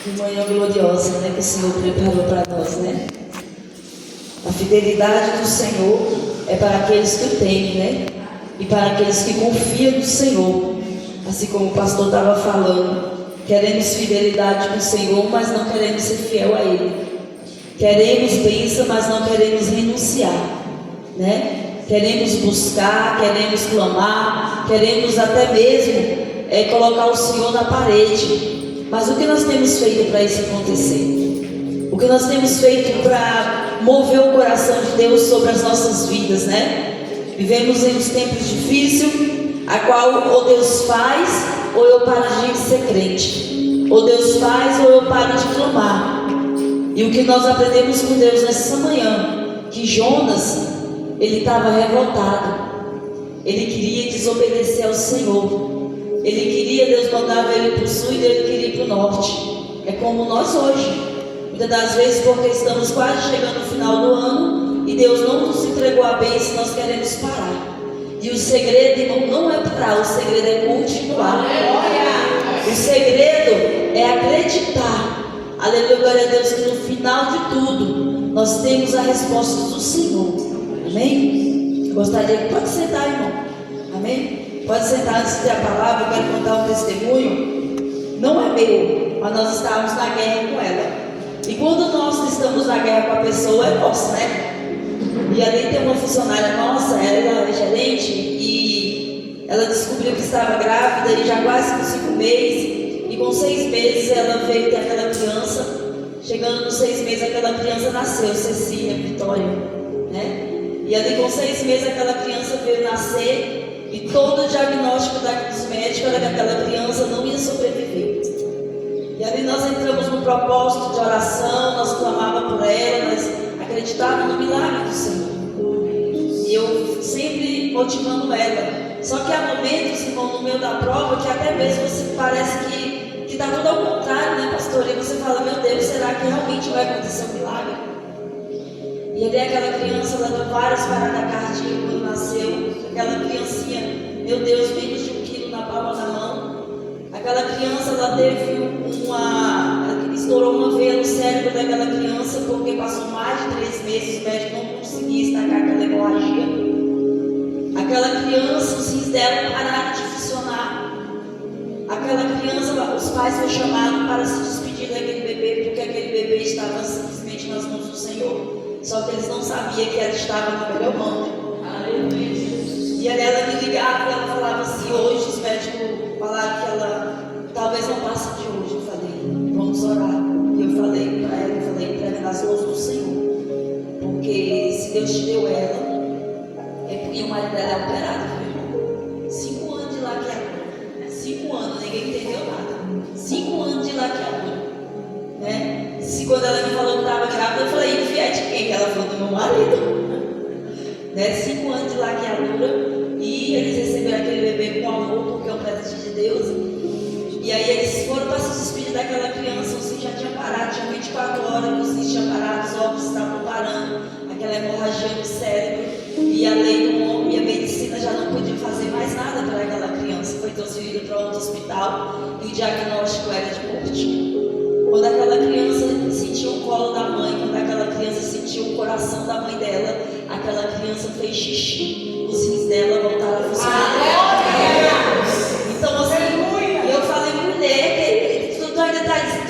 Que manhã gloriosa, né, que o Senhor preparou para nós, né? A fidelidade do Senhor é para aqueles que o temem, né? E para aqueles que confiam no Senhor. Assim como o pastor estava falando, queremos fidelidade com o Senhor, mas não queremos ser fiel a Ele. Queremos bênção, mas não queremos renunciar, né? Queremos buscar, queremos clamar, queremos até mesmo colocar o Senhor na parede. Mas o que nós temos feito para isso acontecer? O que nós temos feito para mover o coração de Deus sobre as nossas vidas, né? Vivemos em uns tempos difíceis, a qual ou Deus faz, ou eu paro de ser crente. Ou Deus faz, ou eu paro de clamar. E o que nós aprendemos com Deus nessa manhã, que Jonas, ele estava revoltado. Ele queria desobedecer ao Senhor. Ele queria, Deus mandava ele para o sul e ele queria ir para o norte. É como nós hoje. Muitas das vezes, porque estamos quase chegando no final do ano e Deus não nos entregou a bênção, nós queremos parar. E o segredo, irmão, não é parar, o segredo é continuar. O segredo é acreditar. Aleluia, glória a Deus, que no final de tudo nós temos a resposta do Senhor. Amém? Gostaria que pode sentar, irmão. Amém? Pode sentar antes de ter a palavra. Eu quero contar um testemunho. Não é meu, mas nós estávamos na guerra com ela. E quando nós estamos na guerra com a pessoa, é nossa, né? E ali tem uma funcionária nossa, ela é gerente, e ela descobriu que estava grávida e já quase com 5 meses. E com 6 meses ela veio ter aquela criança. Chegando nos 6 meses, aquela criança nasceu, Cecília Vitória, né? E ali com 6 meses aquela criança veio nascer. E todo o diagnóstico dos médicos era que aquela criança não ia sobreviver. E ali nós entramos no propósito de oração, nós clamávamos por ela, nós acreditávamos no milagre do Senhor. E eu sempre motivando ela. Só que há momentos, irmão, no meio da prova, que até mesmo você parece que está tudo ao contrário, né, pastor? E você fala, meu Deus, será que realmente vai acontecer um milagre? E ali aquela criança, ela deu várias paradas cardíacas quando nasceu. Aquela criancinha, meu Deus, menos de 1 quilo na palma da mão. Aquela criança, ela teve estourou uma veia no cérebro daquela criança, porque passou mais de 3 meses, o médico não conseguia estacar aquela hemorragia. Aquela criança, os rins dela pararam de funcionar. Aquela criança, os pais foram chamados para se despedir daquele bebê, porque aquele bebê estava simplesmente nas mãos do Senhor. Só que eles não sabiam que ela estava na melhor mão. Aleluia. E ela me ligava e ela falava assim, hoje os médicos falaram que ela talvez não passe de hoje. Eu falei, vamos orar. E eu falei para ela, entrega nas mãos do Senhor. Porque se Deus te deu ela, é porque o marido dela é operado, viu? 5 anos de laqueadura. 5 anos, ninguém entendeu nada. 5 anos de laqueadura. Né? Se quando ela me falou que estava grávida, eu falei, filha, é de quem? Ela falou, do meu marido. Né? 5 anos de laqueadura. E eles receberam aquele bebê com amor, porque é um presente de Deus. E aí eles foram para se despedir daquela criança. Os rins já tinham parado, tinha 24 horas, os rins tinham parado, os óvulos estavam parando, aquela hemorragia no cérebro. E a lei do homem e a medicina já não podiam fazer mais nada para aquela criança. Foi transferida para outro hospital e o diagnóstico era de morte. Quando aquela criança sentiu o colo da mãe, quando aquela criança sentiu o coração da mãe dela, aquela criança fez xixi, os rins dela voltaram a funcionar. Então, assim, eu falei, mulher, tu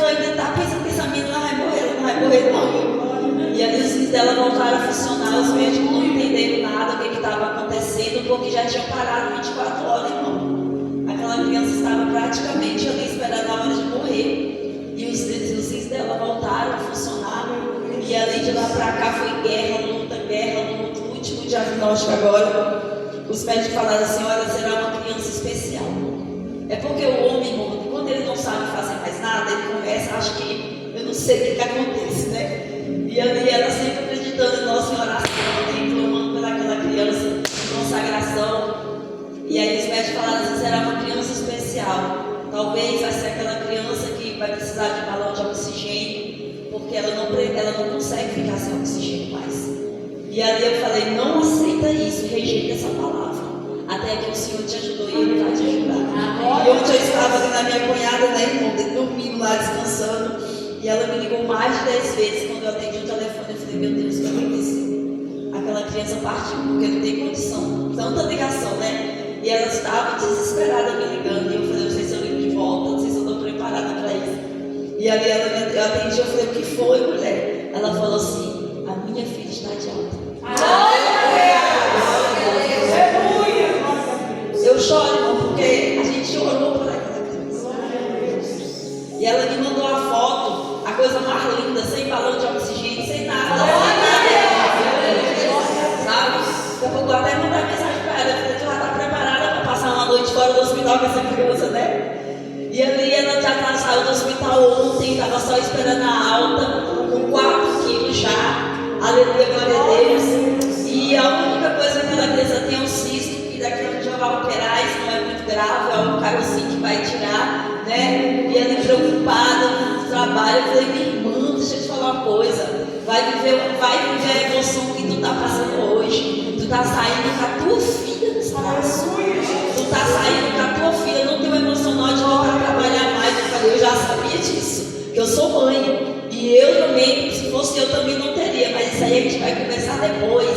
ainda está pensando que essa menina não vai morrer não. E ali os rins dela voltaram a funcionar, os médicos não entenderam nada, o que estava acontecendo, porque já tinha parado 24 horas, irmão. Aquela criança estava praticamente ali esperando a hora de morrer. E os rins dela voltaram a funcionar. E ali de lá para cá foi guerra, luta. O último diagnóstico agora, os médicos falaram assim, olha, será uma criança especial. É porque o homem, irmão, quando ele não sabe fazer mais nada, ele começa, acho que, eu não sei o que acontece, né? E ali ela sempre acreditando em nossa oração, e clamando pelaquela criança, consagração. E aí os médicos falaram assim, será uma criança especial. Talvez vai ser aquela criança que vai precisar de balão de oxigênio, porque ela não consegue ficar sem oxigênio mais. E ali eu falei, não aceita isso, rejeita essa palavra. Até que o Senhor te ajudou e Ele vai te ajudar. E ontem eu estava ali na minha cunhada, né, irmão, dormindo lá, descansando. E ela me ligou mais de 10 vezes. Quando eu atendi o telefone, eu falei, meu Deus, o que aconteceu? Aquela criança partiu, porque não tem condição. Tanta ligação, né? E ela estava desesperada me ligando. E eu falei, não sei se eu ligo de volta, não sei se eu estou preparada para isso. E ali eu atendi, eu falei, o que foi, mulher? Ela falou assim, a minha filha está de alta. Eu choro, irmão, porque a gente orou por aquela criança. E ela me mandou a foto, a coisa mais linda, sem balão de oxigênio, sem nada. Sabe? Daqui a pouco eu até mandar mensagem para ela. Eu falei, tu já está preparada para passar uma noite fora do hospital com essa criança, né? E ali ela já saiu do hospital ontem, estava só esperando a alta, com 4 quilos já. Aleluia, glória a Deus. E a única coisa que aquela criança tem é um cisto, que daqui a um dia vai operar, isso não é muito grave, é um carocinho que vai tirar, né? E ela preocupada no trabalho, eu falei, minha irmã, deixa eu te falar uma coisa, vai viver a emoção que tu está passando hoje. Tu está saindo com a tua filha nesse braço. Tu está saindo com a tua filha, não tem uma emocional de voltar a trabalhar mais. Eu falei, eu já sabia disso, que eu sou mãe. E eu também, se fosse eu também não teria, mas isso aí a gente vai conversar depois.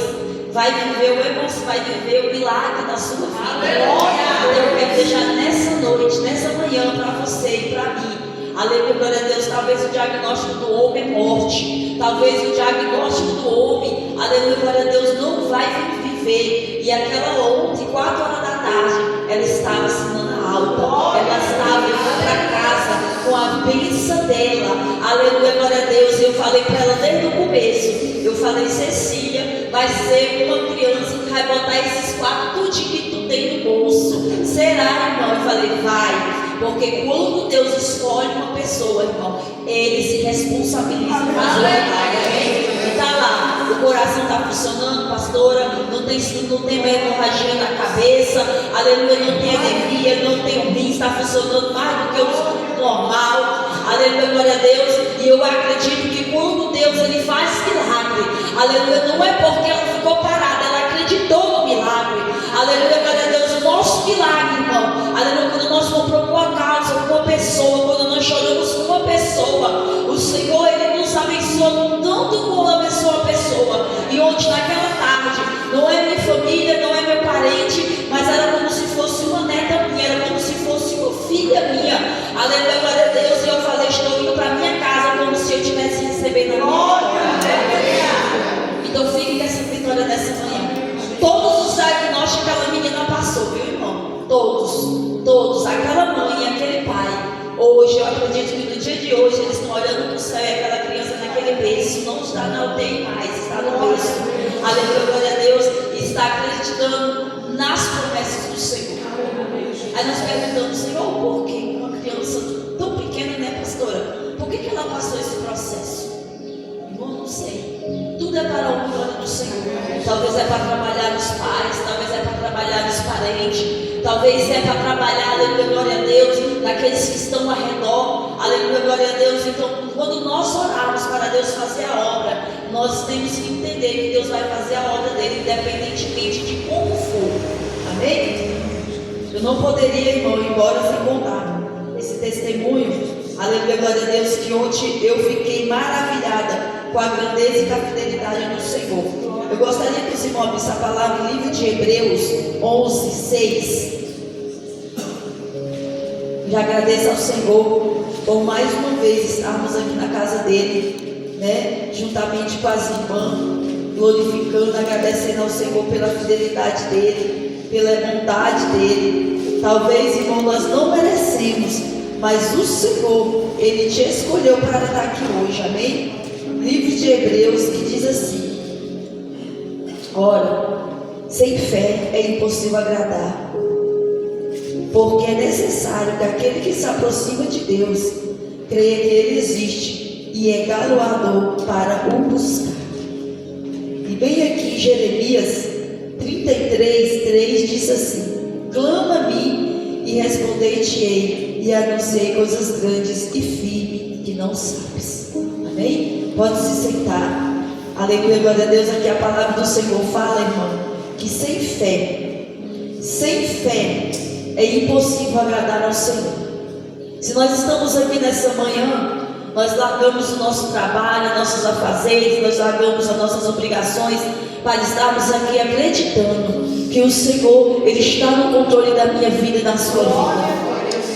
Vai viver o milagre da sua vida. Eu quero deixar nessa noite, nessa manhã, para você e para mim. Aleluia, glória a Deus. Talvez o diagnóstico do homem é morte. Talvez o diagnóstico do homem, aleluia, glória a Deus, não vai viver. E aquela ontem, 4 horas da tarde, ela estava assinando a alta. Ela estava indo para casa com a bênção dela. Aleluia, glória a Deus. Eu falei para ela desde o começo. Eu falei, Cecília, vai ser uma criança que vai botar esses 4 tudinho que tu tem no bolso. Será, irmão? Eu falei, vai. Porque quando Deus escolhe uma pessoa, irmão, Ele se responsabiliza por fazer. E tá lá, o coração está funcionando, pastora, não tem uma hemorragia na cabeça, aleluia, não tem anemia, não tem rins, está funcionando mais do que o normal, aleluia, glória a Deus. E eu acredito que quando Deus ele faz milagre, aleluia, não é porque ela ficou parada, ela acreditou no milagre, aleluia, glória a Deus. O nosso milagre, irmão, aleluia, quando nós compramos uma causa, uma pessoa, quando nós choramos com uma pessoa, o Senhor ele nos abençoa tanto como abençoa a pessoa. E ontem naquela tarde, não é minha família, não é meu parente, mas era como se fosse uma neta minha, era como se fosse uma filha minha, aleluia, glória a Deus. E eu falei, estou indo para minha casa como se eu estivesse recebendo a minha vitória. Então fique com essa vitória dessa manhã. Todos os diagnósticos que aquela menina passou, viu, irmão? Todos, aquela mãe e aquele pai. Hoje, eu acredito que no dia de hoje eles estão olhando para o céu e aquela criança naquele berço não está na UTI mais, está no berço. Aleluia, glória a Deus. E está acreditando nas promessas do Senhor. Aí nós perguntamos, Senhor, por que uma criança tão pequena, né, pastora? Por que ela passou esse processo? Irmão, não sei. Tudo é para o glória do Senhor. Talvez é para trabalhar nos pais, talvez é para trabalhar nos parentes, talvez é para trabalhar, aleluia, glória a Deus, naqueles que estão ao redor, aleluia, glória a Deus. Então, quando nós orarmos para Deus fazer a obra, nós temos que entender que Deus vai fazer a obra dele, independentemente de como for. Amém? Eu não poderia, irmão, ir embora sem contar esse testemunho, aleluia, glória a Deus, que ontem eu fiquei maravilhada com a grandeza e com a fidelidade do Senhor. Eu gostaria que os irmãos abrissem a palavra no livro de Hebreus 11, 6. Já agradeço ao Senhor por mais uma vez estarmos aqui na casa dele, né? Juntamente com as irmãs, glorificando, agradecendo ao Senhor pela fidelidade dele, pela bondade dele. Talvez, irmão, nós não merecemos, mas o Senhor, ele te escolheu para estar aqui hoje, amém? Livro de Hebreus que diz assim: ora, sem fé é impossível agradar, porque é necessário que aquele que se aproxima de Deus creia que Ele existe e é galardoador para o buscar. E bem aqui Jeremias 33:3 diz assim: clama a mim e respondei-te-ei, e anunciei coisas grandes e firmes que não sabes. Amém? Pode se sentar. Aleluia, glória a Deus. Aqui a palavra do Senhor fala, irmão, que sem fé é impossível agradar ao Senhor. Se nós estamos aqui nessa manhã, Nós largamos o nosso trabalho, nossos afazeres, nós largamos as nossas obrigações para estarmos aqui acreditando que o Senhor, Ele está no controle da minha vida e da sua vida.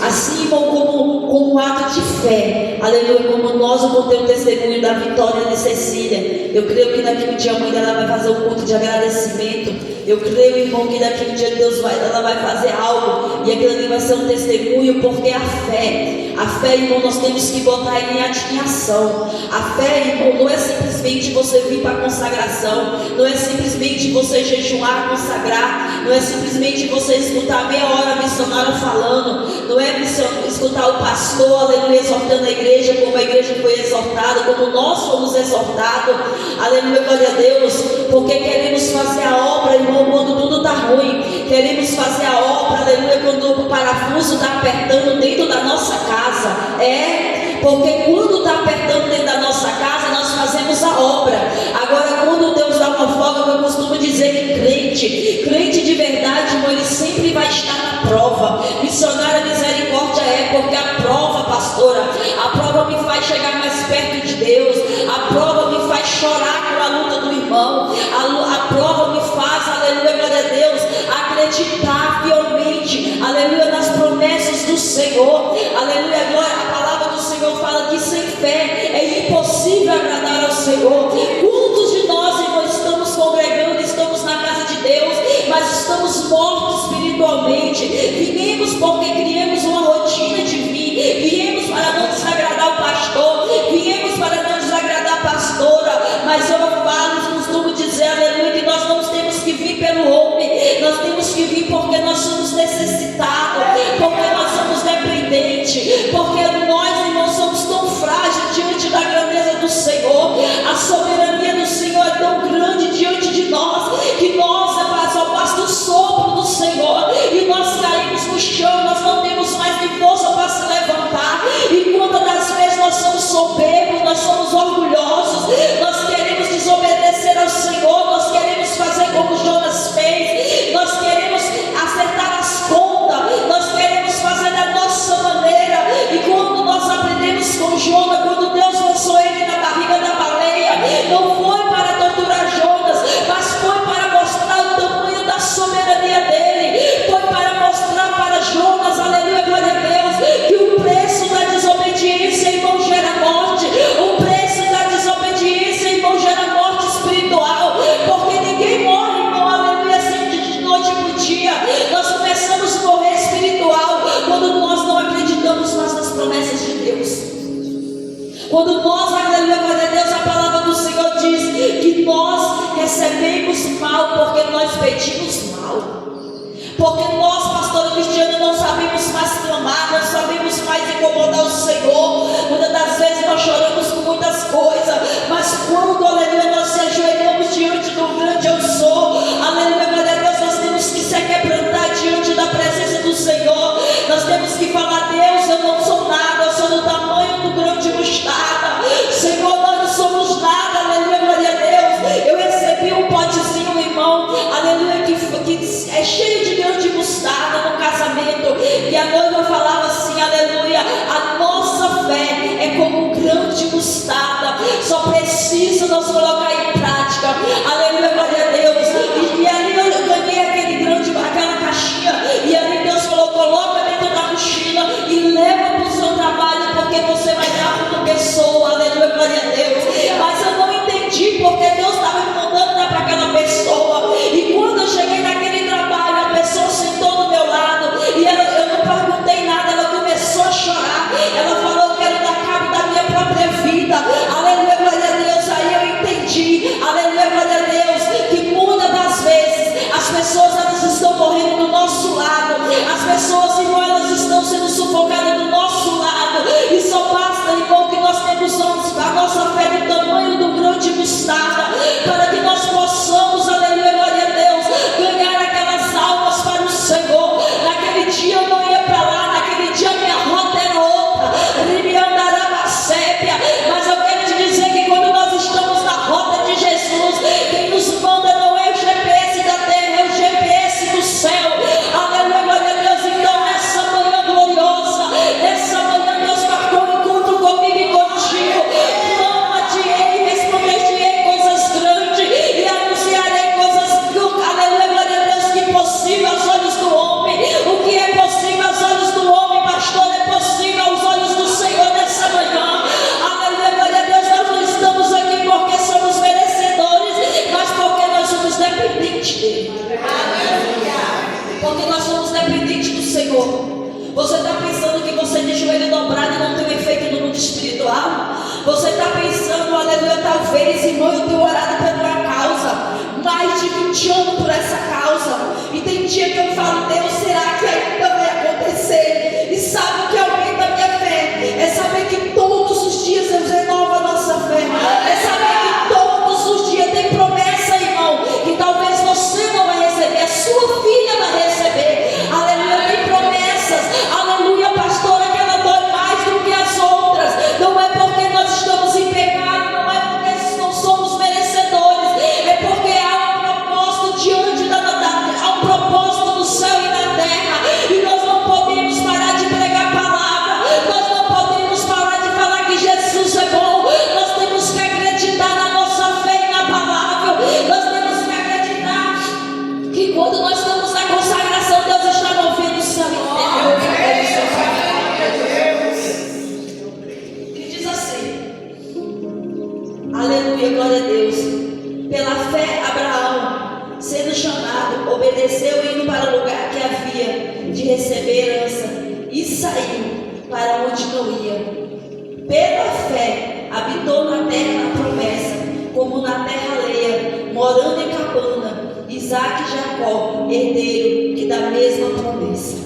Assim, como um ato de fé, aleluia, como nós vamos ter o testemunho da vitória de Cecília. Eu creio que daqui um dia a mãe dela vai fazer um culto de agradecimento. Eu creio, irmão, que daqui um dia ela vai fazer algo, e aquilo ali vai ser um testemunho, porque a fé, irmão, nós temos que botar em ação. A fé, irmão, não é simplesmente você vir para a consagração, não é simplesmente você jejuar, consagrar, não é simplesmente você escutar meia hora missionário falando, não é escutar o pastor, aleluia, exortando a igreja, como a igreja foi exortada, como nós fomos exortados, aleluia, glória a Deus, porque queremos fazer a obra, irmão, quando tudo está ruim, queremos fazer a obra, aleluia, quando o parafuso está apertando dentro da nossa casa, porque quando está apertando dentro da nossa casa, nós fazemos a obra. Agora, quando Deus dá uma folga, eu costumo dizer que crente de verdade, irmão, ele sempre vai estar na prova. Missionária misericórdia porque a prova, pastora, a prova me faz chegar mais perto de Deus, a prova me faz chorar com a luta do irmão, a prova me faz, aleluia, glória a Deus, acreditar fielmente, aleluia, nas promessas do Senhor, aleluia, glória. A palavra do Senhor fala que sem fé é impossível agradar ao Senhor. Quantos de nós, irmãos, estamos congregando, estamos na casa de Deus, mas estamos mortos espiritualmente? Viemos porque criamos uma rotina de vir, viemos para não desagradar o pastor, viemos para não desagradar a pastora, mas eu falo, costumo dizer, aleluia, que nós não temos que vir pelo homem, nós temos que vir porque nós somos necessitados, porque nós somos dependentes, porque nós, irmãos, somos tão frágeis diante da grandeza do Senhor. A soberania do Senhor é tão grande diante de nós, que nós só basta o sopro do Senhor e nós caímos no chão, nós não temos mais nem força para se levantar. E quantas das vezes nós somos soberbos, nós somos orgulhosos, nós queremos desobedecer ao Senhor, nós queremos fazer como Jonas fez, nós queremos acertar as contas, nós queremos fazer da nossa maneira. E quando nós aprendemos com Jonas, quando Deus lançou ele na barriga da baleia, não foi para torturar Jonas, mas foi para mostrar o tamanho da soberania dele, foi para mostrar para Jonas, aleluia, glória a Deus, que o preço da desobediência, irmão, gera morte, o preço da desobediência, irmão, gera morte espiritual, porque ninguém morre, irmão, aleluia, assim de noite para o dia. Nós começamos a morrer espiritual quando nós não acreditamos mais nas promessas de Deus. Quando nós, aleluia, glória a Deus, a palavra do Senhor diz que nós recebemos mal porque nós pedimos mal. Porque nós, pastor Cristiano, não sabemos mais clamar, não sabemos mais incomodar o Senhor. Muitas das vezes nós choramos com muitas coisas, mas quando, aleluia, nós se ajoelhamos diante do grande eu sou, aleluia, glória a Deus, nós temos que se quebrantar diante da presença do Senhor. Nós temos que falar: Deus, eu não sou nada, eu sou do tamanho do grão de mostarda. Senhor, nós não somos nada, aleluia, glória a Deus. Eu recebi um potezinho, irmão, aleluia, que é cheio de grão de mostarda no casamento, e a noiva falava assim, aleluia, a nossa fé é como um grão de mostarda, só precisa nós colocar em prática, aleluia, glória a Deus. E ali eu ganhei aquela caixinha, e ali Deus falou: coloca dentro da mochila e leva para o seu trabalho, porque você vai dar para uma pessoa, aleluia, glória a Deus. Mas eu não entendi porque Deus estava me mandando dar para aquela pessoa, e quando eu cheguei naquele trabalho, a pessoa sentou do meu lado, e eu não perguntei nada, ela começou a chorar, ela falou: eu quero dar cabo da minha própria vida, aleluia, glória a Deus. Aí eu entendi, aleluia, glória a Deus, que muitas das vezes as pessoas, elas estão morrendo do nosso lado, as pessoas, irmão, elas estão sendo sufocadas do nosso lado, e só basta, irmão, que nós temos a nossa fé do tamanho do grão de mostarda, para que nós possamos, aleluia, glória a Deus, ganhar aquelas almas para o Senhor. Naquele dia eu não ia para lá, naquele dia minha rota era outra, mas eu quero te dizer que quando nós estamos na rota de Jesus, quem nos manda não é o GPS da terra, é o GPS do céu, aleluia, glória a Deus. Então nessa manhã gloriosa, nessa manhã Deus marcou um encontro comigo e contigo. aleluia, glória a Deus. Pela fé, Abraão, sendo chamado, obedeceu indo para o lugar que havia de receber herança e saiu para onde não ia. Pela fé, habitou na terra da promessa, como na terra alheia, morando em cabana, Isaac e Jacó, herdeiro que da mesma promessa.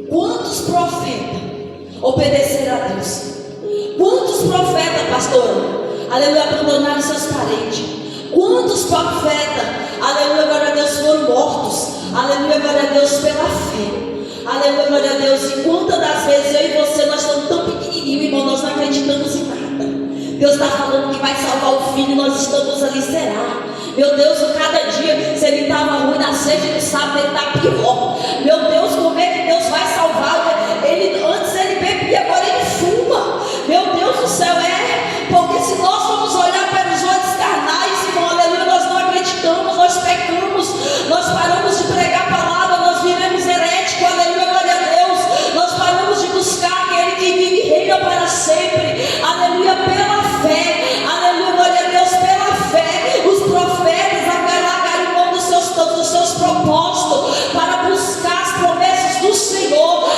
Quantos profetas obedeceram a Deus? Quantos profetas, pastor, aleluia, abandonaram seus parentes? Quantos profetas, aleluia, glória a Deus, foram mortos? Aleluia, glória a Deus, pela fé. Aleluia, glória a Deus. E quantas das vezes eu e você, nós estamos tão pequenininhos, irmão, nós não acreditamos em nada. Deus está falando que vai salvar o filho, nós estamos ali, será? Meu Deus, cada dia, se ele estava ruim na sexta, no sábado ele está pior. Meu Deus, como é que Deus vai salvar? Antes ele bebia, agora ele fuma. Meu Deus do céu, porque se nós formos olhar para os olhos carnais, irmão, aleluia, nós não acreditamos, nós pecamos, nós paramos de pregar a palavra, nós viramos heréticos, aleluia, glória a Deus. Nós paramos de buscar aquele que vive e reina para sempre, aleluia, pela fé, aleluia, glória a Deus, pela fé. Os profetas largaram mão dos seus propósitos para buscar as promessas do Senhor.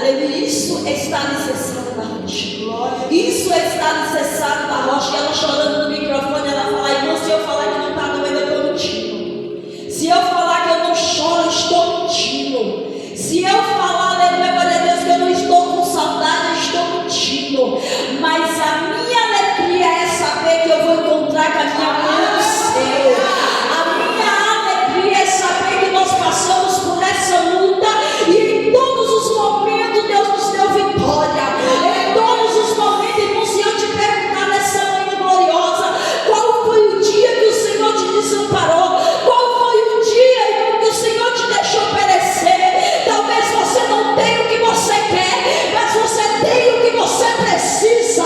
Aleluia. Isso é estar alicerçado na rocha. Isso é estar alicerçado na rocha. E ela chorando no microfone, ela fala: irmão, se eu falar que não está doendo, eu estou mentindo. Se eu falar que eu não choro, eu estou mentindo. Se eu falar, aleluia, glória a Deus, que eu não estou com saudade, eu estou mentindo. Mas a minha alegria é saber que eu vou encontrar com a minha mãe no céu. A minha alegria é saber que nós passamos por essa luta e em todos os momentos Deus nos deu vitória. Em todos os momentos, irmão, se eu te perguntar nessa manhã gloriosa, qual foi o dia que o Senhor te desamparou? Qual foi o dia, irmão, que o Senhor te deixou perecer? Talvez você não tenha o que você quer, mas você tem o que você precisa.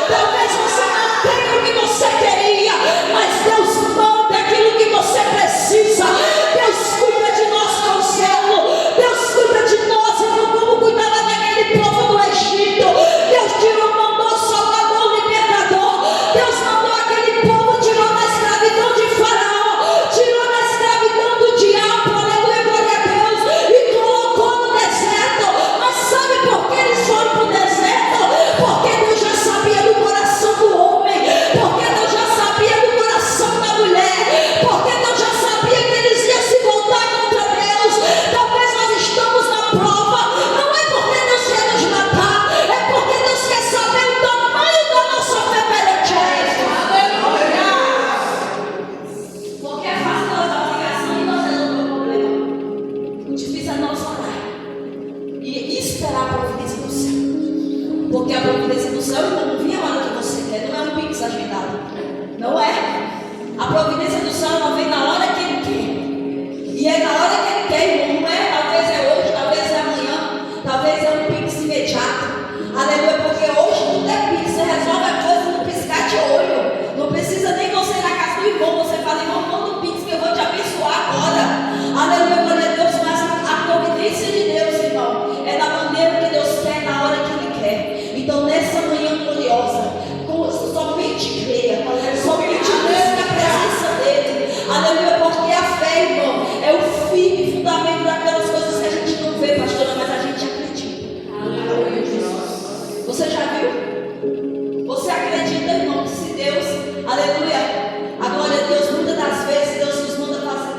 Talvez você não tenha o que você queria, mas Deus manda aquilo que você precisa. Deus cuida de nós, consolo. Deus cuida de nós, irmão, como cuidava daquele povo do Egito. Deus mandou Salvador, libertador. Deus mandou aquele povo, tirou da escravidão de Faraó, tirou da escravidão do diabo, aleluia, glória a Deus, e colocou no deserto. Mas sabe por que eles foram para o deserto? Porque Deus já sabia do coração do homem, porque Deus já sabia do coração da mulher, porque Deus já sabia que eles iam se voltar contra Deus. Talvez nós estamos na prova, não é porque Deus quer nos matar, é porque Deus quer saber o tamanho da nossa fé perante Ele. Aleluia! Porque é fácil nós dar obrigação e nós resolver o problema. O difícil é nós orar e esperar a providência do céu. Porque a providência do céu não vem a hora que você quer, não é um pix agendado. Não é. A providência do céu não vem na hora que Ele quer. E é na hora que Ele quer, irmão. Não é talvez é hoje, talvez é amanhã, talvez é um pix imediato. Aleluia, porque hoje tudo é pix. Você resolve a coisa no piscar de olho. Não precisa nem você ir na casa do irmão. Você fala: irmão, manda um pix que eu vou te abençoar agora. Aleluia, glória a Deus. Mas a providência de Deus, irmão, é da maneira que Deus quer, na hora que Ele quer. Então, nessa manhã gloriosa, somente creia, somente busque a presença dEle. Aleluia, porque a fé, irmão, é o firme fundamento daquelas coisas que a gente não vê, pastora, mas a gente acredita. Aleluia. Você já viu? Você acredita, irmão, que se Deus, aleluia, a glória a Deus, muitas das vezes Deus nos manda fazer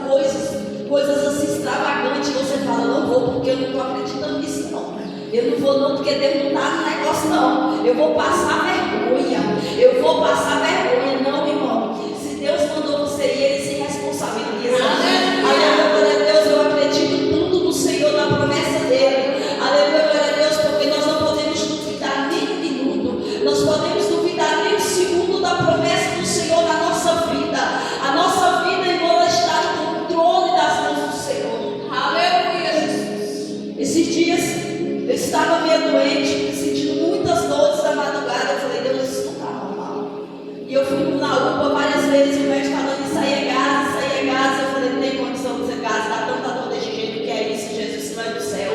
coisas assim extravagantes, e você fala: não vou, porque eu não estou acreditando nisso, não. Eu não vou não, porque Deus não está no negócio, não. Eu vou passar vergonha. Eu vou passar vergonha. Não, irmão. Se Deus mandou você ir, Ele se responsabiliza. Aleluia, glória a Deus. Eu acredito tudo no Senhor, na promessa dEle. Aleluia, glória a Deus, porque nós não podemos duvidar nem um minuto. Nós podemos duvidar nem um segundo da promessa do Senhor na nossa vida. A nossa vida, irmão, ela está no controle das mãos do Senhor. Aleluia, Jesus. Esses dias eu estava meio doente, sentindo muitas dores da madrugada. Eu falei: Deus, isso não está normal. E eu fui na UPA várias vezes, o médico falando: isso aí é gás. Eu falei: não tem condição de ser gás, dá tanta dor desse jeito, que é isso, Jesus, que não é do céu.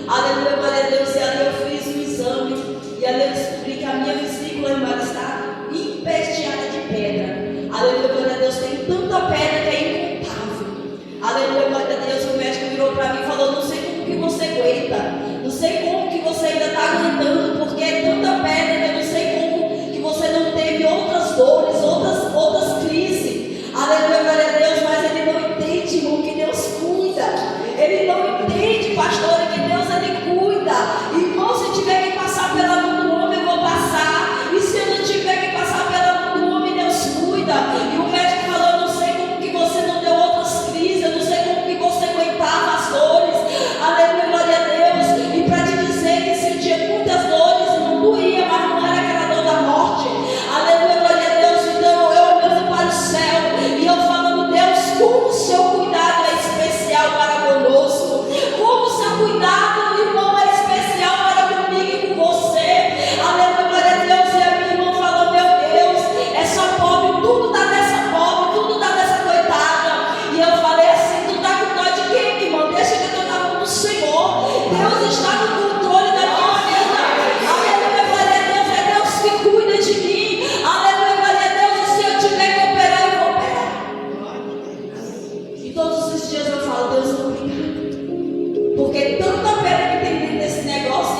Aleluia, glória a Deus. E ali eu fiz um exame, e ali eu descobri que a minha vesícula, irmã, está empesteada de pedra. Aleluia, glória a Deus. Tem tanta pedra que é incontável. Aleluia, glória a Deus. O médico virou para mim e falou: não sei como que você aguenta. Não sei como que você ainda está aguentando, porque é tanta pedra que eu não sei como que você não teve outras dores, outras crises. Aleluia, glória a Deus. Mas ele não entende, irmão, que Deus cuida. Ele não entende, pastora, que Deus, Ele cuida. Irmão, se tiver que passar pela mão do homem, eu vou passar. E se eu não tiver que passar pela mão do homem, Deus cuida. E o médico falou: eu não sei como que você não deu outras crises, eu não sei como que você aguentava as dores. Aleluia, glória a Deus. E para te dizer que sentia muitas dores, não doía, mas não era aquela dor da morte. Aleluia, glória a Deus. Então eu olhando para o céu e eu falando: Deus, como o seu cuidado é especial para conosco, como o seu cuidado, irmão, é especial para comigo e com você. Aleluia, glória a Deus. E a minha irmã falou: meu Deus, essa pobre, tudo dá dessa pobre, tudo dá dessa coitada. E eu falei assim: tu tá com dó de quem, irmão? Deixa que eu estou na mão do Senhor. Deus está no controle da minha vida. Aleluia, glória a Deus. É Deus que cuida de mim. Aleluia, glória a Deus. E se eu tiver que operar, eu vou operar. E todos os dias eu falo: Deus, obrigado. Porque tanta pedra que tem dentro desse negócio,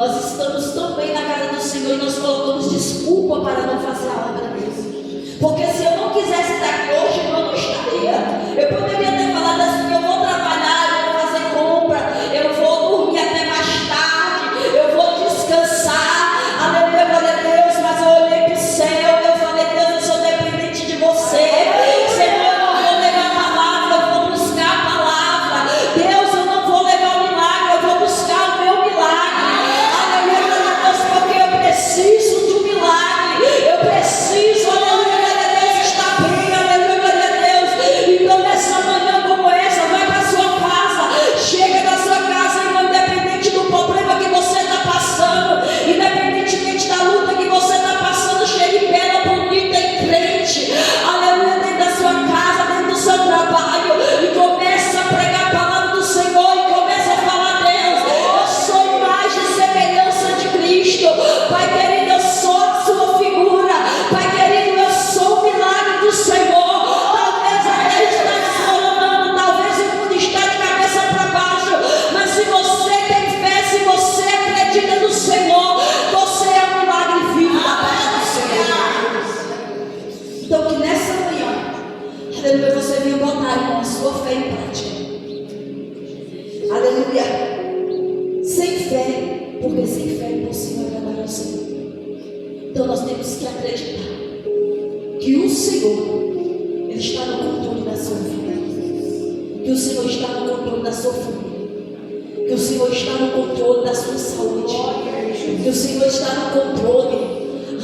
Nós estamos tão bem na casa do Senhor e nós colocamos desculpa para não fazer a obra dele. Porque se eu não quisesse estar aqui hoje, eu não estaria. Eu poderia ter falado assim: eu vou trabalhar, eu vou fazer compra, eu vou dormir até mais tarde, eu vou descansar. Aleluia, glória a Deus. Mas eu olhei para o céu, eu falei: Deus, eu sou dependente de você. Senhor, eu não vou levar a palavra, eu vou buscar a palavra. Deus, eu não vou levar o milagre, eu vou buscar o meu milagre. Aleluia, glória a Deus, porque eu preciso de um milagre. Eu preciso, aleluia, glória a Deus, estar bem. Aleluia, glória a Deus. Então, nessa manhã como essa, vai para a sua casa. Chega da sua casa, irmão, independente do problema que você está passando, independentemente da luta que você está passando, chegue bela, bonita e crente. Aleluia, dentro da sua casa, dentro do seu trabalho, e começa a pregar a palavra do Senhor e começa a falar: Deus, eu sou imagem e semelhança de Cristo. Pai querido, eu sou a sua figura. Pai querido, eu sou o milagre do Senhor. Talvez a terra está desmoronando, talvez o mundo está de cabeça para baixo, mas se você tem fé, se você acredita no Senhor, você é um milagre vivo da parte do Senhor. Então que nessa manhã, aleluia, você venha botar, irmão, a sua fé em prática. Aleluia. Sem fé, porque sem fé é impossível agradar ao Senhor. Então nós temos que acreditar que o Senhor, Ele está no controle da sua vida, que o Senhor está no controle da sua família, que o Senhor está no controle da sua saúde, que o Senhor está no controle,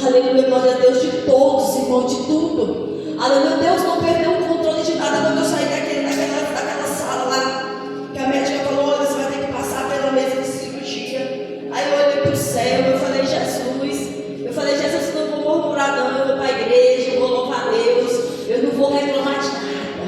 aleluia, glória a Deus, de todos, irmão, de tudo. Aleluia, Deus não perdeu o controle de nada. Quando eu saí daquela sala lá, que a médica falou: olha, você vai ter que passar pela mesa de cirurgia. Aí eu olhei para o céu, eu falei: Jesus, eu não vou murmurar não, eu vou para a igreja, eu vou louvar a Deus, eu não vou reclamar de nada.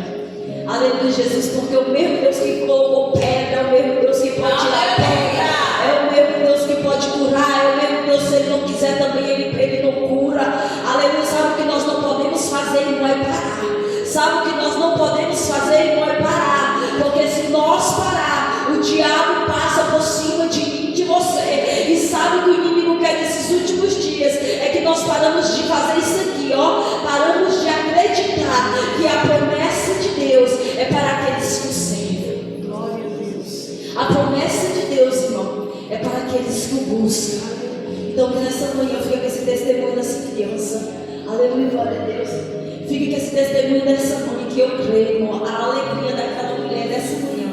Aleluia, Jesus, porque o mesmo Deus que colocou pedra, é o mesmo Deus que pode tirar pedra, é o mesmo Deus que pode curar, é o mesmo Deus, se Ele não quiser também, Ele não cura. Aleluia, sabe o que nós não podemos fazer, irmão, é parar. Sabe o que nós não podemos fazer, irmão, é parar. Porque se nós parar, o diabo passa por cima de mim, de você. E sabe o que o inimigo quer nesses últimos dias? É que nós paramos de fazer isso aqui, ó. Paramos de acreditar que a promessa de Deus é para aqueles que o servem. Glória a Deus. A promessa de Deus, irmão, é para aqueles que o buscam. Então que nessa manhã fica com esse testemunho dessa criança. Aleluia, glória a Deus. Fica com esse testemunho dessa mãe, que eu creio, irmão, a alegria daquela mulher dessa manhã.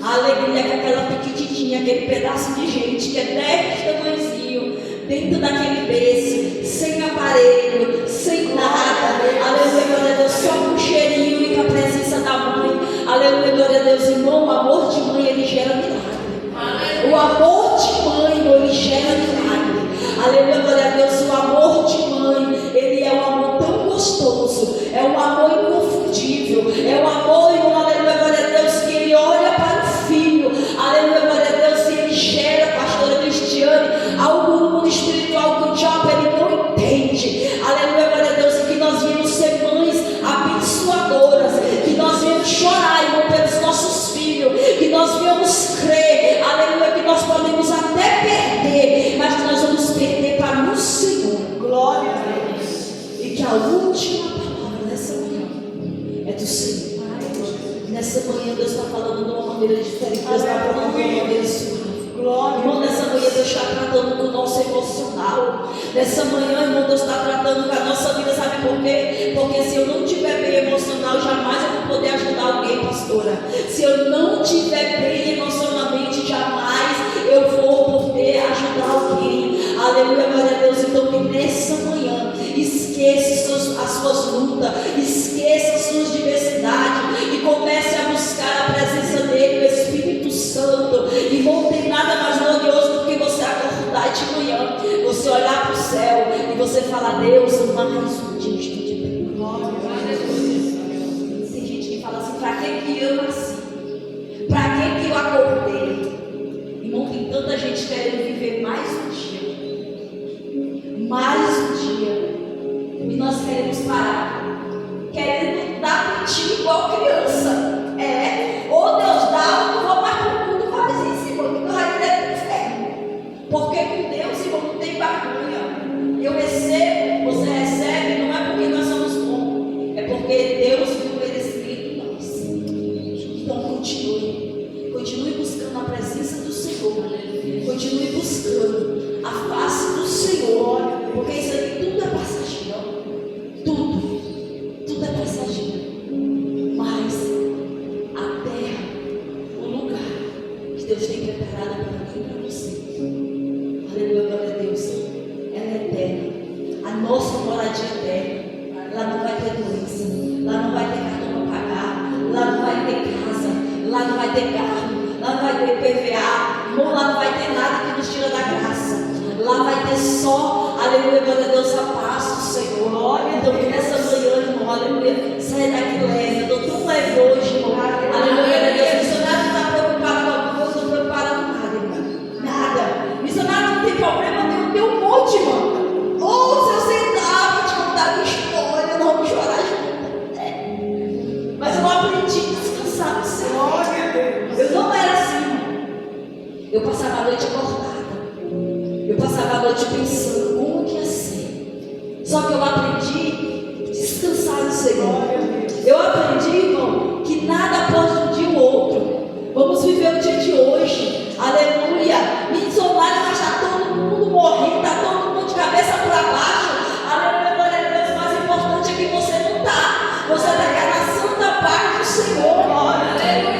A alegria que aquela pequitinha, aquele pedaço de gente que é 10 tamanhozinho, dentro daquele berço, sem aparelho, sem nada. Aleluia, glória a Deus, só com um cheirinho e com a presença da mãe. Aleluia, glória a Deus, irmão, o amor de mãe, ele gera milagre. O amor de mãe, irmão, ele gera milagre. Aleluia, glória a Deus, o amor de mãe, ele é um amor tão gostoso, é um amor inconfundível, é um amor, irmão, aleluia, glória a Deus, que ele olha para o filho, aleluia, glória a Deus, e ele gera, pastora Cristiane, algo no mundo espiritual que o diabo ele não entende. Aleluia, glória a Deus, e que nós viemos ser mães abençoadoras, que nós viemos chorar, irmão, pelos nossos filhos, que nós viemos crer, aleluia, que nós podemos até perder, mas que nós vamos perder para o Senhor. Glória a Deus. E que a última palavra nessa manhã é do Senhor. Nessa manhã Deus está falando de uma maneira diferente, Deus está falando de uma maneira suave. Irmão, nessa manhã Deus está tratando com o nosso emocional. Nessa manhã, irmão, Deus está tratando com a nossa vida. Sabe por quê? Porque se eu não estiver bem emocional, jamais eu vou poder ajudar alguém, pastora. Se eu não estiver bem emocionalmente, jamais eu vou poder ajudar alguém. Aleluia, glória a Deus. Então que nessa manhã esqueça as suas lutas, esqueça as suas diversidades e comece a buscar a presença dele, o Espírito Santo. E não tem nada mais glorioso do que você acordar de manhã, você olhar para o céu e você falar: Deus, mais um dia estou de pé. Tem gente que fala assim: para que eu nasci? Para que eu acordei? Irmão, tem tanta gente querendo viver mais um dia, mais um dia, e nós queremos parar, querendo dar peitinho igual criança. Ou Deus dá, ou não vou mais para o mundo, faz isso, irmão, que tu vai direto para o inferno. Porque nossa moradia eterna. Lá não vai ter doença, lá não vai ter cartão para pagar, lá não vai ter casa, lá não vai ter carro, lá não vai ter PVA, irmão, lá não vai ter nada que nos tira da graça. Lá vai ter só, aleluia, glória a Deus, a paz do Senhor. Olha, então que nessa manhã, irmão, aleluia, sai daqui leve, eu estou tão leve hoje, irmão, aleluia, glória a Deus. Missionário não está preocupado com alguma coisa, não estou preocupado com nada, irmão, nada. Missionário não tem problema, tem um monte, irmão. Ou se eu sentar, vou te contar a minha história, não vou chorar junto. Mas eu aprendi a descansar no Senhor. Eu não era assim. Eu passava a noite acordada. Eu passava a noite pensando como que ia ser. Só que eu aprendi a descansar no Senhor. Eu aprendi, irmão, que nada pode um dia o outro. Vamos viver o dia de hoje. Aleluia. Missionário, mas está todo mundo morrendo, está todo mundo de cabeça para baixo. Aleluia, glória a Deus. O mais importante é que você não está. Você está aqui na santa paz do Senhor. Aleluia,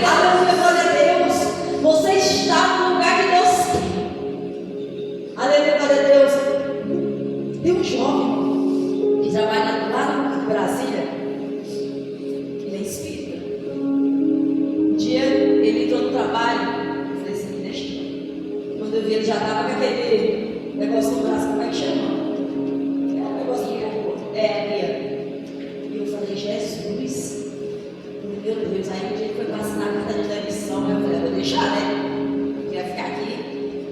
glória a Deus. Você está no lugar que Deus quer. Aleluia, glória a Deus. Tem um jovem que trabalha lá em Brasília. Ele é espírita. Um dia ele entrou no trabalho. Eu falei assim, deixa. Quando eu vi, ele já estava com aquele negócio no braço, como é que chama? É um negócio que e eu falei, Jesus, meu Deus. Aí um dia ele foi para assinar a carta de demissão. Eu falei, vou deixar, né? Vai ficar aqui.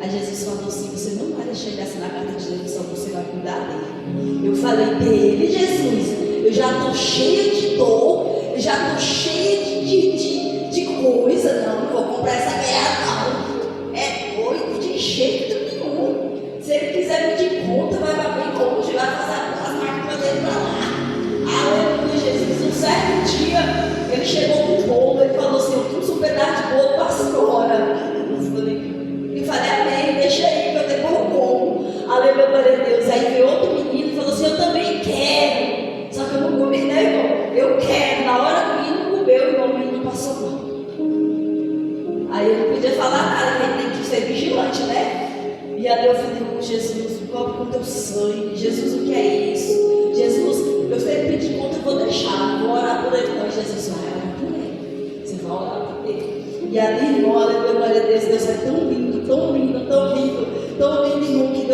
Aí Jesus falou assim, você não vai deixar ele assinar a carta de demissão, você vai cuidar dele. Eu falei, dele, Jesus, eu já estou cheia de dor, eu já estou cheia de coisa, não vou comprar essa guerra, não. É doido de jeito nenhum. Se ele quiser pedir conta, vai bem longe, vai fazer as máquinas dele para lá. Aleluia, Jesus. Um certo dia, ele chegou com o bolo, ele falou assim, eu trouxe um pedaço de bolo para a senhora. Eu falei, amém, deixa aí, que eu depois eu como. Aleluia, glória a Deus. Aí veio outro menino e falou assim, eu também quero. Só que eu não comi, né, irmão? Eu quero. Na hora que o menino comeu, irmão, o menino passou mal. Aí eu não podia falar nada, porque ele tem que ser vigilante, né? E aí eu falei, oh, Jesus, cobre com teu sangue. Jesus, o que é isso? Jesus, eu sei pedir conta, eu vou deixar. Vou orar por ele. Não, Jesus, vai orar por ele. Você vai orar por ele. E ali, irmão, aleluia, glória a Deus. Deus é tão lindo, tão lindo, tão lindo, tão lindo, irmão, que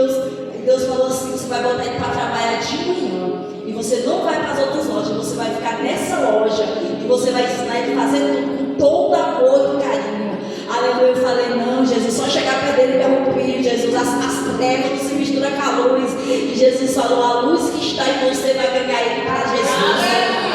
Deus falou assim, você vai botar ele para trabalhar de manhã. E você não vai para as outras lojas, você vai ficar nessa loja. E você vai ensinar ele a fazer tudo com todo amor e carinho. Aleluia, eu falei, não, Jesus, só chegar para dele e interromper, Jesus, as trevas não se misturam com a luz. E Jesus falou, a luz que está em você vai ganhar ele para Jesus.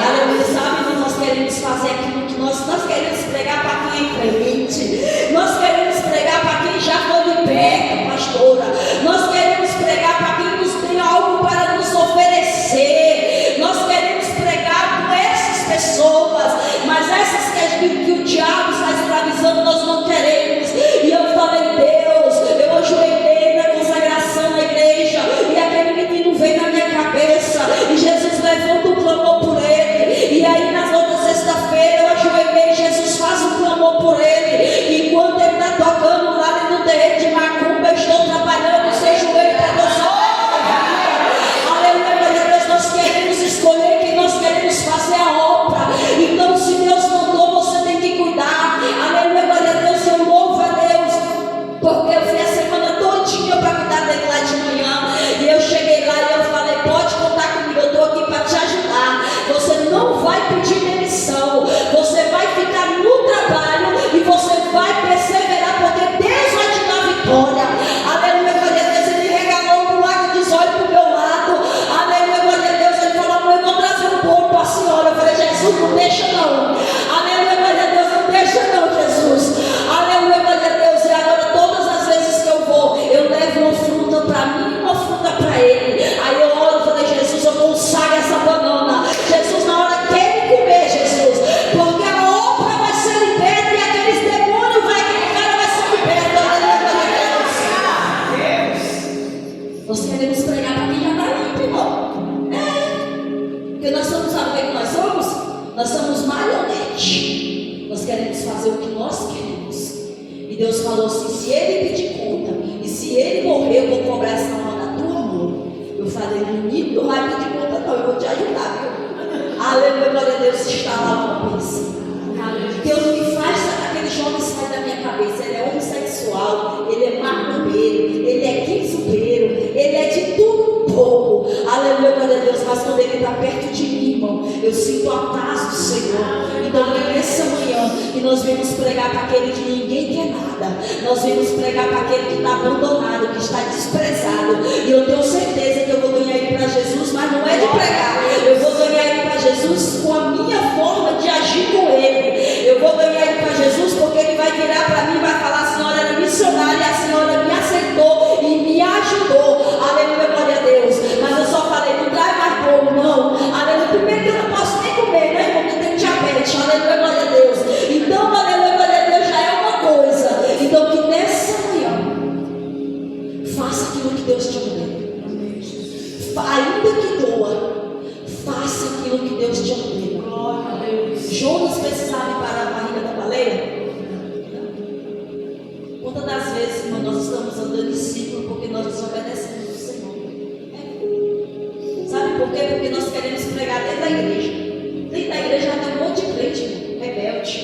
Aleluia, sabe, nós queremos fazer aquilo que nós queremos pregar para quem é crente. Nós queremos pregar para quem já foi liberto, pastora. Nós queremos pregar para quem nos tem algo para nos oferecer. Nós queremos pregar com essas pessoas, mas essas que o diabo está escravizando, nós não queremos. E eu falei, Deus, eu ajoelhei na consagração na igreja, e aquele menino veio na minha cabeça, e Jesus levanta um clamor por ele. E aí nas outras sexta-feira eu ajoelhei, Jesus faz um clamor por ele. E enquanto ele está tocando lá dentro do terreiro de Macumba, eu estou trabalhando sem joelho para Deus. Aleluia, glória a Deus. Nós queremos escolher quem nós queremos fazer a obra. Então, se Deus mandou, você tem que cuidar. Aleluia, glória a Deus. Eu louvo a Deus, porque eu fui a semana todinha para cuidar dele lá de manhã. E eu cheguei lá e eu falei, pode contar comigo, eu estou aqui para te ajudar. Você não vai pedir demissão, você vai ficar no trabalho e você vai perseverar, porque Deus vai te dar vitória. Aleluia, glória a Deus. Ele regalou um lago de olhos para o meu lado. Aleluia, glória a Deus. Ele falou, mãe, eu vou trazer um bolo para a senhora. Eu falei, Jesus, não deixa não. Aleluia, glória a Deus, não deixa não, Jesus. Aleluia, glória a Deus. E agora todas as vezes que eu vou, eu levo uma fruta para mim e uma fruta para ele. Aí eu oro e falei, Jesus, eu consagro essa banana. Jesus, na hora que ele comer, Jesus, porque a obra vai ser liberta e aqueles demônios vai ser liberto. Aleluia, Deus. Nós queremos pregar para quem já está limpo, irmão. Porque nós somos, sabe o que nós somos? Nós somos marionete. Nós queremos fazer o que nós queremos. E Deus falou assim, se ele pedir conta, e se ele morrer, eu vou cobrar essa honra da tua mão. Eu falei, menino, vai Aleluia, glória a Deus, está lá uma bênção. Deus me faz, aquele jovem sai da minha cabeça. Ele é homossexual, ele é macumbeiro, ele é quinzubeiro, ele é de tudo um pouco. Aleluia, glória a Deus. Mas quando ele está perto de mim, irmão, eu sinto a paz do Senhor. Então, nessa manhã, que nós vamos pregar para aquele que ninguém quer nada. Nós vamos pregar para aquele que está abandonado, que está desprezado. E eu tenho certeza que eu vou ganhar ele para Jesus, mas não é de pregar. Eu vou ganhar ele para Jesus com a minha forma de agir com ele. Eu vou ganhar ele para Jesus porque ele vai virar para mim e vai falar: a senhora era missionária, a senhora me aceitou e me ajudou. Aleluia, glória a Deus. Mas eu só falei: não traz mais bolo, não. Aleluia. Primeiro que eu não posso nem comer, né, irmão? Porque eu tenho diabetes. Aleluia, glória a Deus. Então, aleluia, glória a Deus já é uma coisa. Então, que nessa manhã, faça aquilo que Deus te ordena. Ainda que doa, faça aquilo que Deus te ordena. Jonas precisava ir para a barriga da baleia. Quantas das vezes, irmão, nós estamos andando em ciclo porque nós desobedecemos o Senhor? Sabe por quê? Porque nós queremos pregar dentro da igreja. Dentro da igreja já tem um monte de crente rebelde.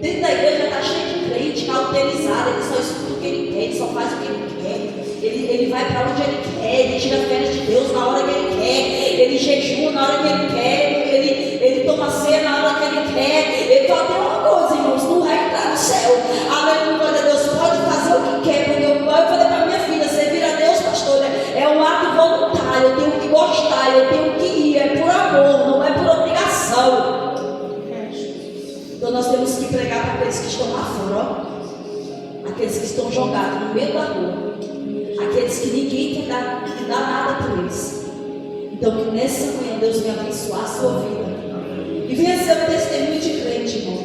Dentro da igreja está cheio de crente cauterizado. Ele só escuta o que ele quer, ele só faz o que ele quer. Ele vai para onde ele quer, ele tira férias de Deus na hora que ele quer, ele jejua na hora que ele quer, ele toma ceia na hora que ele quer. Ele só tem uma coisa, irmãos: não vai entrar no céu. Aleluia, glória a Deus. Pode fazer o que quer, porque eu falei para minha filha: servir a Deus, pastor, é um ato voluntário. Eu tenho que gostar, eu tenho que ir, é por amor, não é por obrigação. Então nós temos que pregar para aqueles que estão lá fora, ó. Aqueles que estão jogados no meio da rua, aqueles que ninguém quer dar nada por eles. Então, que nessa manhã Deus venha abençoar a sua vida e venha ser um testemunho de crente, irmão.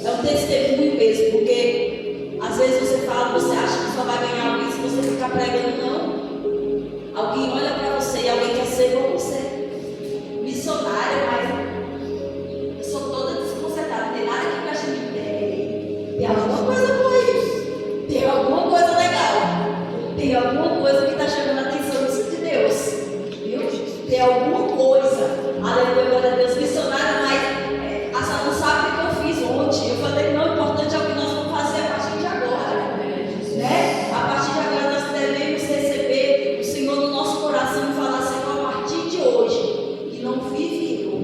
É um testemunho mesmo, porque às vezes você fala, você acha que só vai ganhar alguém se você ficar pregando. Não. Alguém olha para você e alguém quer ser igual você. Missionária, mas eu sou toda desconcertada. Não tem nada que preste de ideia. Tem alguma coisa boa aí. Tem alguma coisa legal. Tem alguma coisa que está chamando a atenção de Deus. Viu? Tem alguma coisa. Aleluia, glória a Deus. Missionária, mas a senhora não sabe o que eu fiz ontem. Eu falei: não, o importante é o que nós vamos fazer a partir de agora. Né? A partir de agora nós devemos receber o Senhor no nosso coração e falar: Senhor, a partir de hoje, que não vive eu,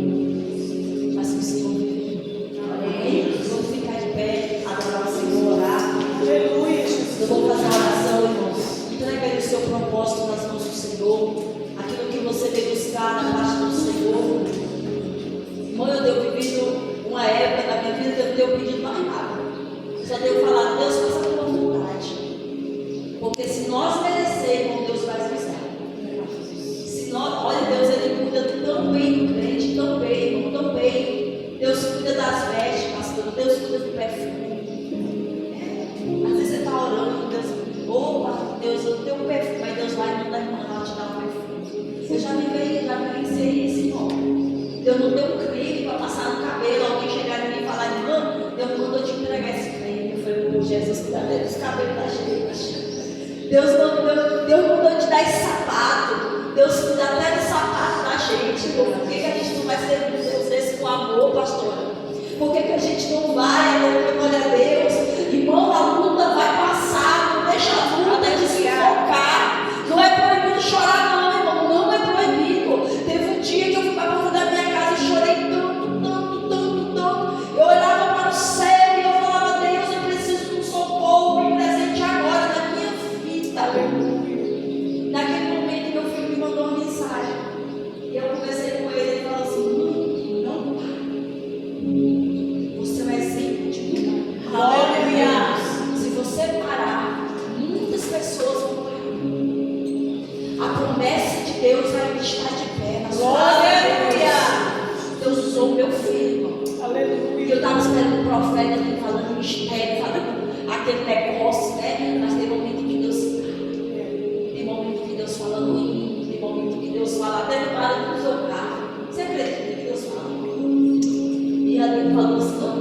mas que o Senhor vive. Amém? Vamos ficar de pé, adorar o Senhor, orar. Aleluia. Eu vou fazer uma oração, irmãos. Entrega o seu propósito nas mãos do Senhor. Aquilo que você veio buscar na parte do Senhor. Irmão, eu tenho vivido uma época da minha vida que eu não tenho pedido mais nada. Eu só tenho falado: Deus, faça a tua vontade. Porque se nós merecermos, Deus vai nos dar. Se nós, olha, Deus, Ele cuida tão bem do crente, tão bem, irmão, tão bem. Deus cuida das vestes, pastor. Deus cuida do perfume. Às vezes você está orando, Deus, opa, Deus, eu tenho um perfume, mas Deus vai mandar a irmã lá te dar um perfume. Você já vivenciei esse nome. Deus não deu um creme para passar no cabelo, alguém chegar em mim e falar: irmã, Deus mandou te entregar esse creme. Eu falei: por Jesus, cuida dos cabelos da gente. Deus mandou te dar esse sapato. Deus cuida até do sapato da gente. Por que a gente não vai ser um Deus desse com amor, pastora? Por que a gente não vai, glória a Deus? Irmão, a luta vai passar. Não deixa a luta de se focar. Não é proibido chorar, não, irmão. Não é proibido. Teve um dia que eu fui para a porta da minha casa e chorei tanto. Eu olhava para o céu e eu falava: Deus, eu preciso de um socorro, me presente agora na minha vida. Naquele momento, meu filho me mandou uma mensagem. E eu conversei com ele e ele falou assim: não para. Você vai sempre de cuidar. Aleluia. Se você parar, muitas pessoas vão parar. A promessa de Deus vai estar de pé na sua vida. Deus usou o meu filho, irmão. Aleluia. E eu estava esperando o profeta ali falando mistério, falando aquele negócio, né? Mas tem momento que Deus se cala. Tem momento que Deus fala no hino. Tem momento que Deus fala até no barulho do seu carro. Você acredita que Deus fala? E ali ele falou assim: não,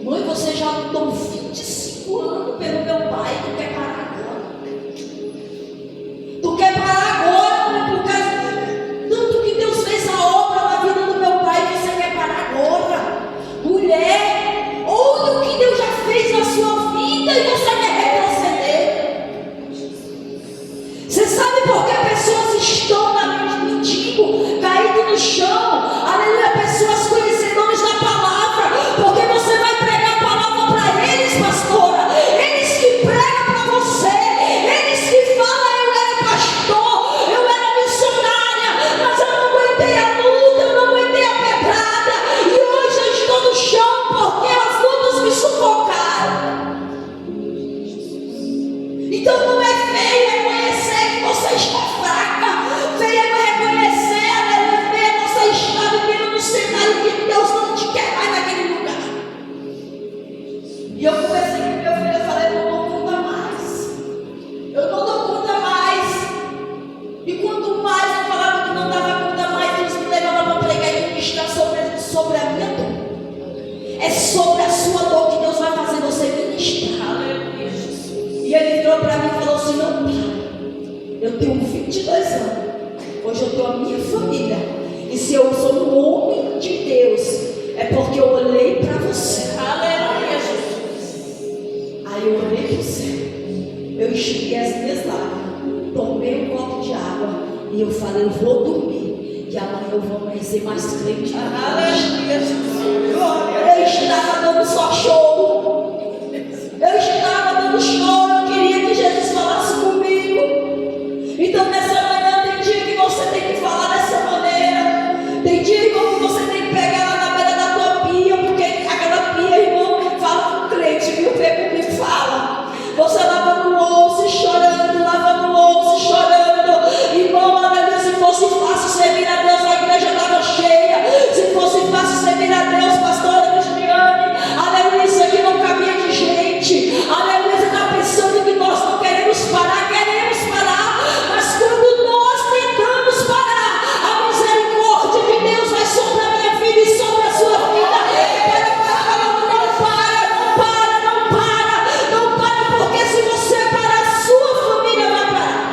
mãe, você já lutou 25 anos pelo meu pai, tu quer parar agora? Tu quer parar agora, mãe, por causa tanto que Eu tenho 22 anos. Hoje eu tenho a minha família. E se eu sou um homem de Deus, é porque eu olhei para você. Aleluia, Jesus. Aí eu olhei para o céu. Eu enxuguei as minhas lágrimas. Tomei um copo de água. E eu falei, eu vou dormir. E amanhã eu vou amanhecer mais crente. Aleluia, Jesus. Eu estava dando só choro. Eu estava dando choro. Eu queria que Jesus falasse comigo. Então nessa manhã tem dia que você tem que falar dessa maneira. Tem dia que você tem que pegar lá na beira da tua pia. Porque aquela pia, irmão, fala com o crente, viu? Pega comigo e fala. Você lavando louça e chorando, lavando louça e chorando. Irmão, aleluia, se fosse fácil servir a Deus, a igreja estava cheia. Se fosse fácil servir a Deus, pastora Cristiane, aleluia, isso aqui não cabia de gente. Aleluia, você está pensando que nós não queremos parar, mas quando nós tentamos parar, a misericórdia de Deus vai sobre a minha vida e sobre a sua vida. Não para, porque se você parar, a sua família vai parar.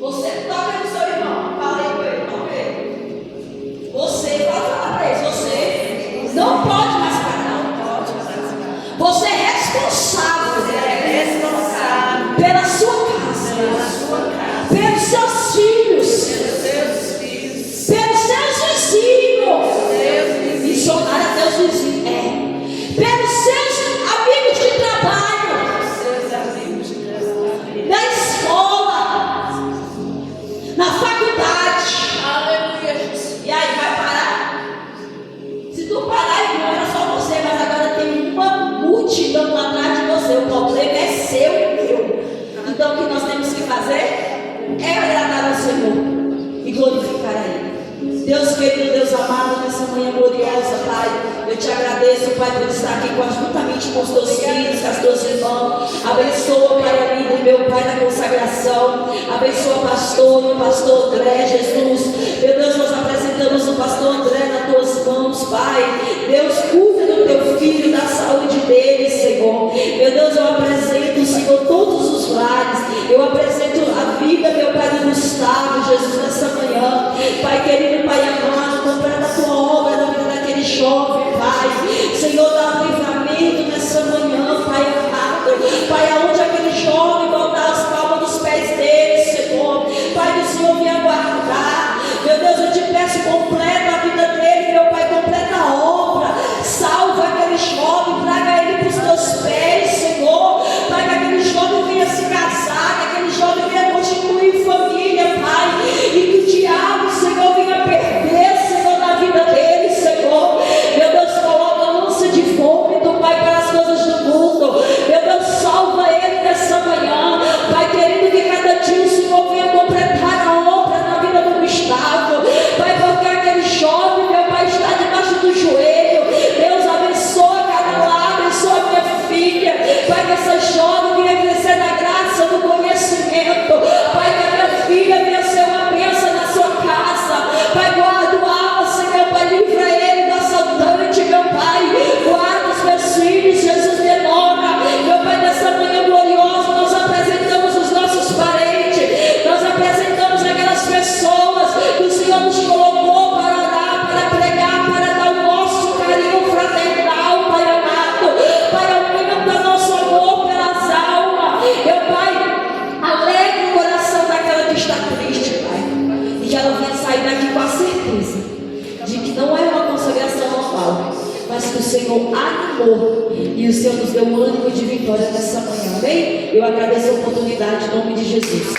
Você toca no seu irmão, fala aí com ele, toca ele. Você vai falar para ele, você não pode mais parar. Você é responsável pela sua casa, pelos seus filhos, pelos seus vizinhos. Missionário a teus vizinhos, pelos seus amigos de trabalho, na escola, na faculdade. Aleluia, Jesus. E aí, vai parar? Se tu parar, irmão, era só você, mas agora tem uma multidão atrás de você. O problema é seu e meu. Então o que nós temos que fazer é agradar ao Senhor e glorificar a Ele. Deus querido, Deus amado, nessa manhã gloriosa, Pai, eu te agradeço, Pai, por estar aqui juntamente com os teus filhos, com as tuas irmãs. Abençoa, Pai, a vida, meu Pai, na consagração. Abençoa o pastor André, Jesus. Meu Deus, nós apresentamos o pastor André nas tuas mãos, Pai. Deus, cuida do teu filho, da saúde dele, Senhor. Meu Deus, eu apresento, Senhor, todos os lares. Eu apresento a vida, meu Pai, do Gustavo, Jesus, nessa manhã. Pai querido, Pai amado, completa a tua obra na vida daquele jovem, Pai. Senhor, dá livramento nessa manhã, Pai amado. Pai, aonde aquele jovem voltar as palmas dos pés dele, Senhor. Pai, que o Senhor venha guardar. Meu Deus, eu te peço, completa a vida dele, meu Pai, completa a obra. Salva aquele jovem, traga ele para os teus pés, Senhor. Pai, que aquele jovem venha se casar, que aquele jovem venha constituir família, Pai. E que o diabo, Senhor, venha perder, Senhor, na vida dele, Senhor. Meu Deus, coloca ânsia de vômito, Pai, para as coisas do mundo. Meu Deus, salva ele nessa manhã. Pai querido, que cada dia o Senhor venha completar a obra na vida do Gustavo. Pai, porque aquele jovem, meu Pai, está debaixo do joelho. Deus, abençoa cada lado, abençoa minha filha. Pai, que essa jovem venha crescer na graça, no conhecimento. Pai, que a minha filha venha ser uma bênção na sua casa. Pai, guarda o alma, Senhor, Pai, livra ele do assaltante, meu Pai. Guarda os meus filhos, Jesus, demora. Meu Pai, nessa manhã gloriosa, nós apresentamos os nossos parentes. Nós apresentamos aquelas pessoas que o Senhor nos colocou para orar, para pregar, para dar o nosso carinho fraternal, Pai amado. Pai, aumenta nosso amor pelas almas. Meu Pai, alegra o coração daquela que está triste, Pai. E que ela venha sair daqui com a certeza de que não é uma consagração normal, mas que o Senhor animou e o Senhor nos deu um ânimo de vitória nessa manhã. Amém? Eu agradeço a oportunidade em nome de Jesus.